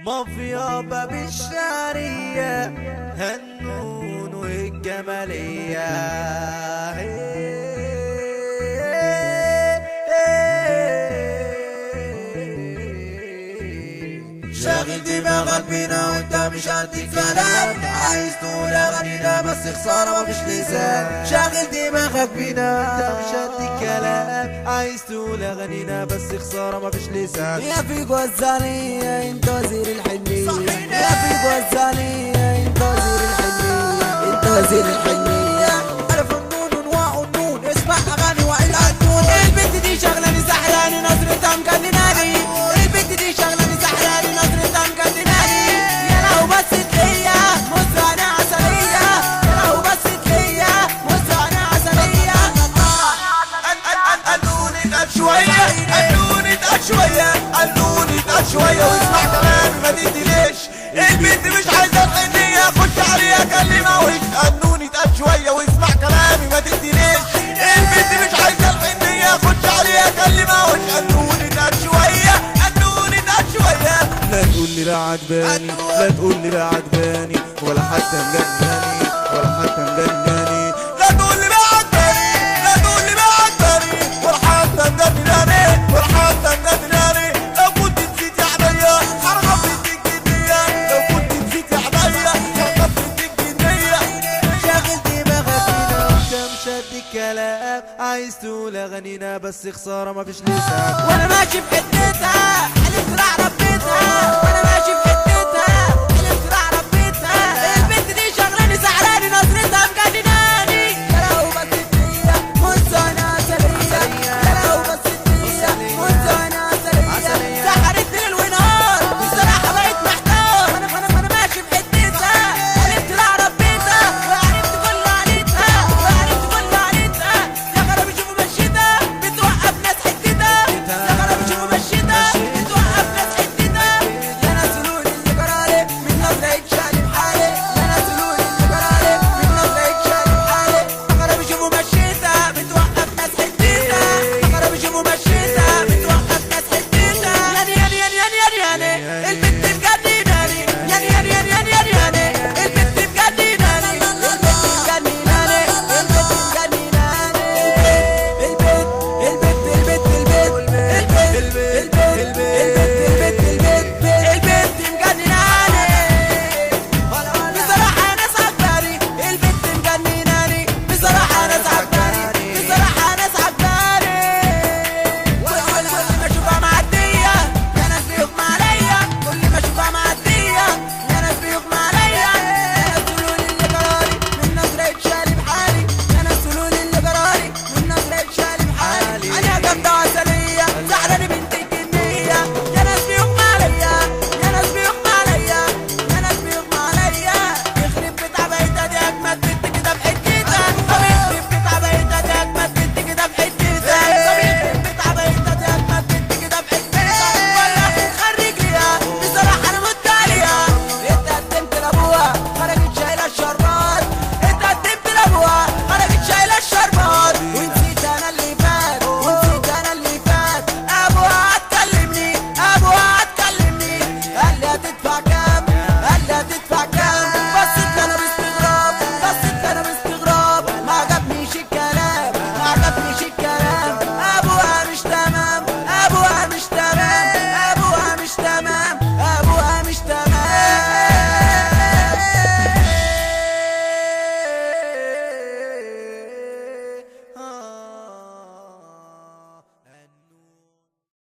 مافيا باب الشعرية هنون والجمالية. شاغل دماغك بينا وانت مش عندي كلام، عايز تقول اغانينا بس خسارة مفيش لسان. شاغل دماغك بينا وانت مش عندي كلام، عايز تقول اغانينا بس خسارة مفيش لسان. يا فيجو الزانية انت وزير الحنية، يا فيجو الزانية انت وزير الحنية، انت وزير الحنية. عارف النون انواع النون، اسمع اغاني وائل عنون. البنت دي شغلاني سحراني نظرتها مجنناني، البنت دي شغلاني سحراني نظرتها مجنناني. يا لو بس تليا مزرعة عسلية، يا لو بس تليا مزرعة عسلية. قلوني اتقل شوية، قلوني اتقل شوية، قلوني اتقل شوية واسمع كلامي ما تقتليش. البنت مش عايزة الحنية خش عليها كلمة وش. قلوني اتقل شوية واسمع كلامي ما تقتليش. البنت مش عايزة الحنية خش عليها كلمة وش. قلوني اتقل شوية، قلوني اتقل شوية. لا تقول لي لا عجباني، لا تقول لي لا عجباني ولا حتى مجنناني، ولا حتى مجنناني. لا تقول لي لا عجباني، لا تقول لي لا عجباني ولا حتى مجنناني، ولا حتى مجنناني. لو كنت نسيت يا عينيا حرقة في الجنية، لو كنت نسيت يا عينيا حرقة في الجنية. شاغل دماغك فينا وانت مش قد الكلام، عايز تقول اغانينا بس خسارة مفيش لسان. وانا ماشي في حتتها حلفت راح ربيتها، وانا ماشي في حتتها حلفت راح ربيتها. البنت دي شغلاني سحراني نظرتها مجنناني. يا لو بس تليا مزرعة عسلية، يا لو بس تليا مزرعة عسلية. سحرت ليل ونهار بصراحة بقيت محتار. وانا ماشي في حتتها حلفت راح ربيتها، وعرفت كل عيلتها، وعرفت كل عيلتها. يا غرام يشوفوا مشيتها بتوقف ناس حتتها، يا غرام يشوفوا مشيتها بتوقف ناس حتتها. يا ناس قولولي اللي جرالي من نظرة يتشالي بحالي، يا ناس قولولي اللي جرالي من نظرة يتشالي بحالي. يا غرام يشوفوا مشيتها بتوقف ناس حتتها، يا غرام يشوفوا مشيتها بتوقف ناس حتتها. يعني